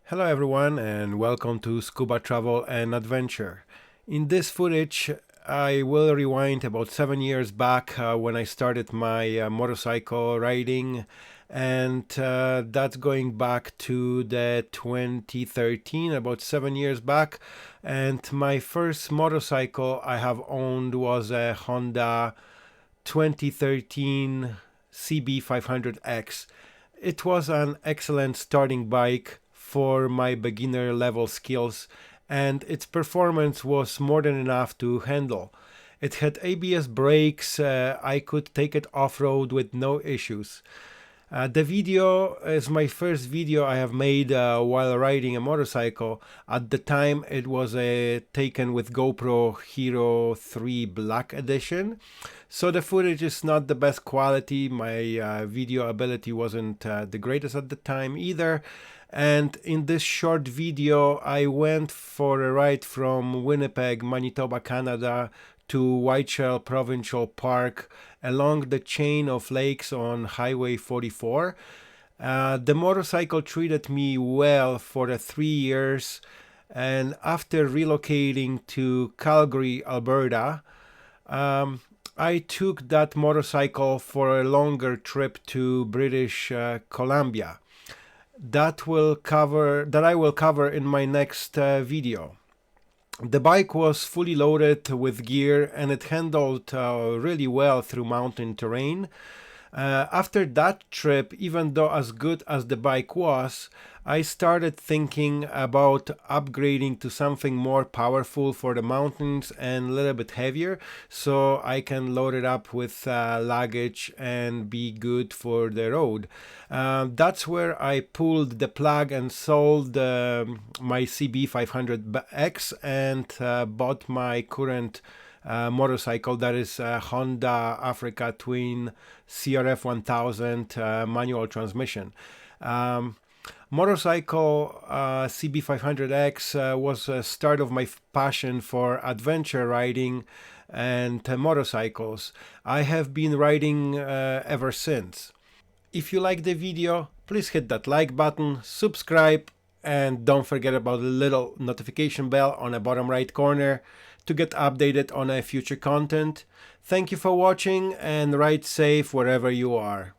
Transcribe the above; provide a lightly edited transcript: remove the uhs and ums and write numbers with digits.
Hello everyone and welcome to Scuba Travel and Adventure. In this footage I will rewind about 7 years back when I started my motorcycle riding, and that's going back to the 2013, about 7 years back. And my first motorcycle I have owned was a Honda 2013 CB500X. It was an excellent starting bike for my beginner level skills, and its performance was more than enough to handle. It had ABS brakes, I could take it off-road with no issues. The video is my first video I have made while riding a motorcycle. At the time it was taken with GoPro Hero 3 Black Edition, so the footage is not the best quality. My video ability wasn't the greatest at the time either. And in this short video I went for a ride from Winnipeg, Manitoba, Canada to Whiteshell Provincial Park along the chain of lakes on Highway 44. The motorcycle treated me well for 3 years, and after relocating to Calgary, Alberta, I took that motorcycle for a longer trip to British Columbia. That I will cover in my next video. The bike was fully loaded with gear and it handled really well through mountain terrain. After that trip, even though as good as the bike was, I started thinking about upgrading to something more powerful for the mountains and a little bit heavier, so I can load it up with luggage and be good for the road. That's where I pulled the plug and sold my CB500X and bought my current motorcycle, that is Honda Africa Twin CRF 1000 manual transmission. Motorcycle CB500X was a start of my passion for adventure riding and motorcycles. I have been riding ever since. If you like the video, please hit that like button, subscribe, and don't forget about the little notification bell on the bottom right corner to get updated on future content. Thank you for watching and ride safe wherever you are.